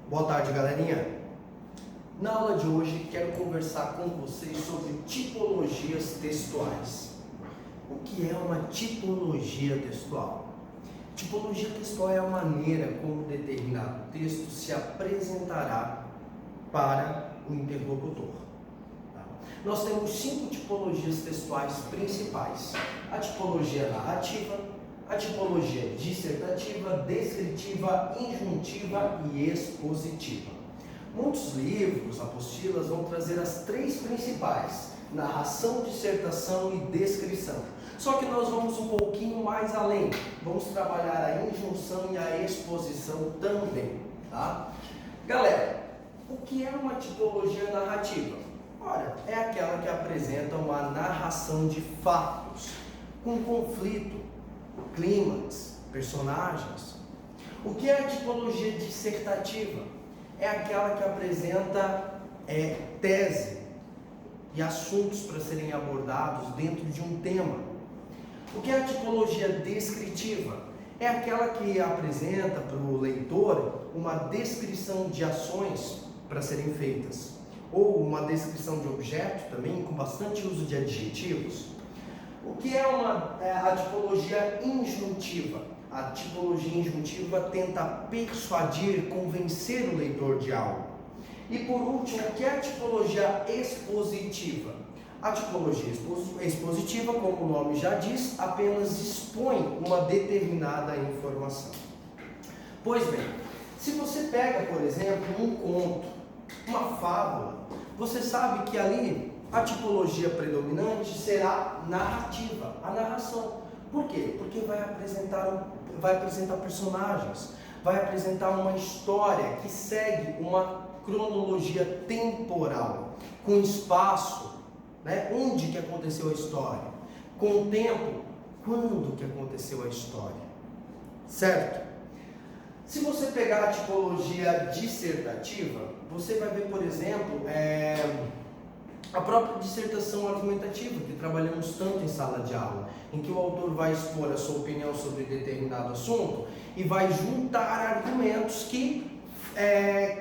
Boa tarde, galerinha. Na aula de hoje quero conversar com vocês sobre tipologias textuais. O que é uma tipologia textual? Tipologia textual é a maneira como determinado texto se apresentará para o interlocutor. Nós temos 5 tipologias textuais principais: a tipologia narrativa, a tipologia dissertativa, descritiva, injuntiva e expositiva. Muitos livros, apostilas vão trazer as 3 principais: narração, dissertação e descrição. Só que nós vamos um pouquinho mais além. Vamos trabalhar a injunção e a exposição também, tá? Galera, o que é uma tipologia narrativa? Olha, é aquela que apresenta uma narração de fatos, com conflito, clímax, personagens. O que é a tipologia dissertativa? É aquela que apresenta tese e assuntos para serem abordados dentro de um tema. O que é a tipologia descritiva? É aquela que apresenta para o leitor uma descrição de ações para serem feitas, ou uma descrição de objeto também, com bastante uso de adjetivos. O que é a tipologia injuntiva? A tipologia injuntiva tenta persuadir, convencer o leitor de algo. E por último, o que é a tipologia expositiva? A tipologia expositiva, como o nome já diz, apenas expõe uma determinada informação. Pois bem, se você pega, por exemplo, um conto, uma fábula, você sabe que ali a tipologia predominante será narrativa, a narração. Por quê? Porque vai apresentar personagens, vai apresentar uma história que segue uma cronologia temporal, com espaço, né? Onde que aconteceu a história, com o tempo, quando que aconteceu a história, certo? Se você pegar a tipologia dissertativa, você vai ver, por exemplo, a própria dissertação argumentativa, que trabalhamos tanto em sala de aula, em que o autor vai expor a sua opinião sobre determinado assunto e vai juntar argumentos que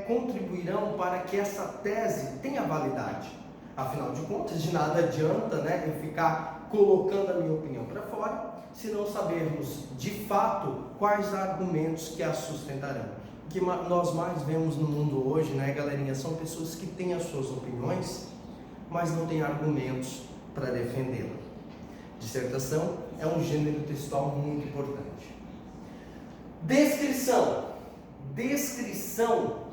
contribuirão para que essa tese tenha validade. Afinal de contas, de nada adianta, né, eu ficar colocando a minha opinião para fora, se não sabermos de fato quais argumentos que a sustentarão. O que nós mais vemos no mundo hoje, né, galerinha, são pessoas que têm as suas opiniões, mas não têm argumentos para defendê-la. Dissertação é um gênero textual muito importante. Descrição. Descrição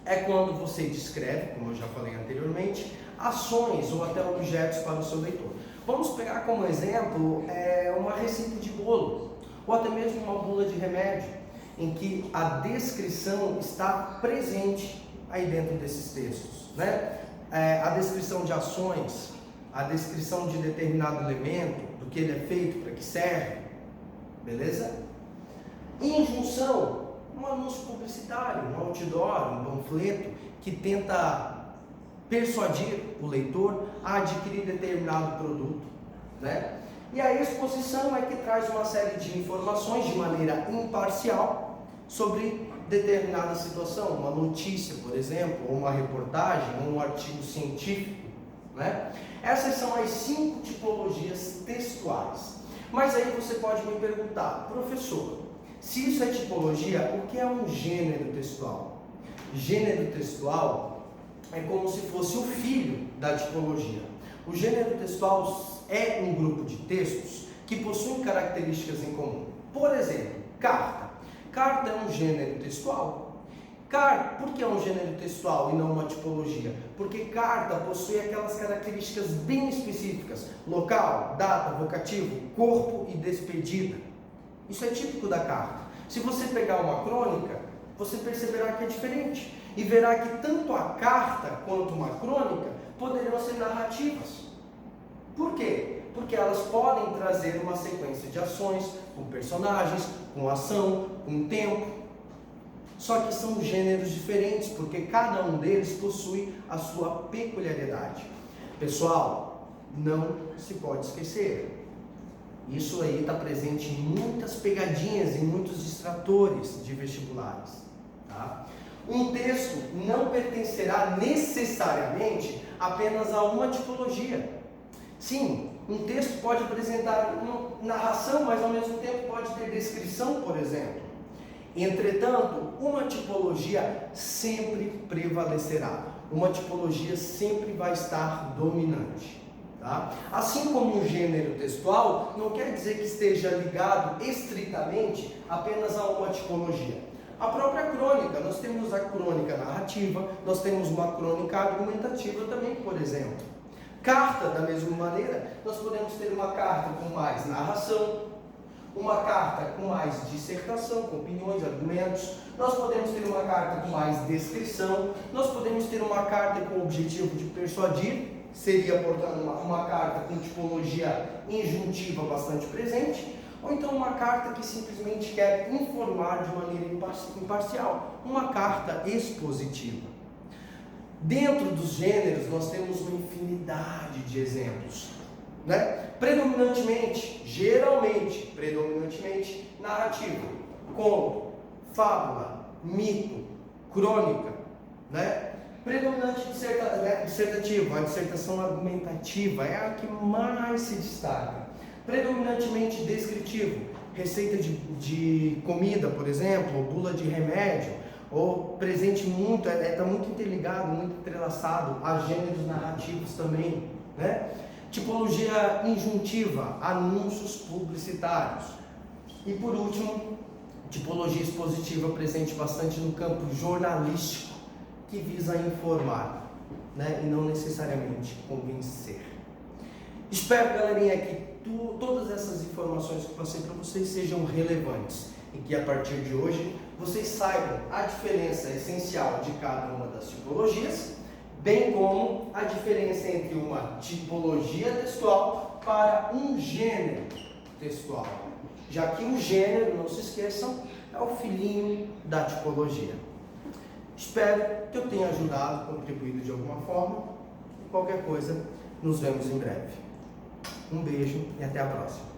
é quando você descreve, como eu já falei anteriormente, ações ou até objetos para o seu leitor. Vamos pegar como exemplo uma receita de bolo, ou até mesmo uma bula de remédio, em que a descrição está presente aí dentro desses textos, né? A descrição de ações, a descrição de determinado elemento, do que ele é feito, para que serve, beleza? Injunção, um anúncio publicitário, um outdoor, um panfleto, que tenta persuadir o leitor a adquirir determinado produto, né? E a exposição é que traz uma série de informações de maneira imparcial sobre determinada situação, uma notícia, por exemplo, ou uma reportagem, ou um artigo científico, né? Essas são as 5 tipologias textuais. Mas aí você pode me perguntar: professor, se isso é tipologia, o que é um gênero textual? Gênero textual é como se fosse o filho da tipologia. O gênero textual é um grupo de textos que possuem características em comum. Por exemplo, carta. Carta é um gênero textual. Por que é um gênero textual e não uma tipologia? Porque carta possui aquelas características bem específicas: local, data, vocativo, corpo e despedida. Isso é típico da carta. Se você pegar uma crônica, você perceberá que é diferente e verá que tanto a carta quanto uma crônica poderiam ser narrativas. Por quê? Porque elas podem trazer uma sequência de ações, com personagens, com ação, com tempo. Só que são gêneros diferentes, porque cada um deles possui a sua peculiaridade. Pessoal, não se pode esquecer. Isso aí está presente em muitas pegadinhas e muitos distratores de vestibulares, tá? Um texto não pertencerá necessariamente apenas a uma tipologia. Sim, um texto pode apresentar uma narração, mas ao mesmo tempo pode ter descrição, por exemplo. Entretanto, uma tipologia sempre prevalecerá. Uma tipologia sempre vai estar dominante. Tá? Assim como o gênero textual, não quer dizer que esteja ligado estritamente apenas a uma tipologia. A própria crônica, nós temos a crônica narrativa, nós temos uma crônica argumentativa também, por exemplo. Carta, da mesma maneira, nós podemos ter uma carta com mais narração, uma carta com mais dissertação, com opiniões, argumentos. Nós podemos ter uma carta com mais descrição, nós podemos ter uma carta com o objetivo de persuadir, seria, portanto, uma carta com tipologia injuntiva bastante presente, ou então uma carta que simplesmente quer informar de maneira imparcial, uma carta expositiva. Dentro dos gêneros, nós temos uma infinidade de exemplos, né? Predominantemente, narrativo, conto, fábula, mito, crônica, né? Predominante dissertativo, a dissertação argumentativa é a que mais se destaca. Predominantemente descritivo, receita de comida, por exemplo, ou bula de remédio, ou presente muito, está muito interligado, muito entrelaçado a gêneros narrativos também, né? Tipologia injuntiva, anúncios publicitários. E por último, tipologia expositiva presente bastante no campo jornalístico, que visa informar, né? E não necessariamente convencer. Espero, galerinha, que todas essas informações que eu passei para vocês sejam relevantes e que a partir de hoje vocês saibam a diferença essencial de cada uma das tipologias, bem como a diferença entre uma tipologia textual para um gênero textual, já que o gênero, não se esqueçam, é o filhinho da tipologia. Espero que eu tenha ajudado, contribuído de alguma forma. Qualquer coisa, nos vemos em breve. Um beijo e até a próxima.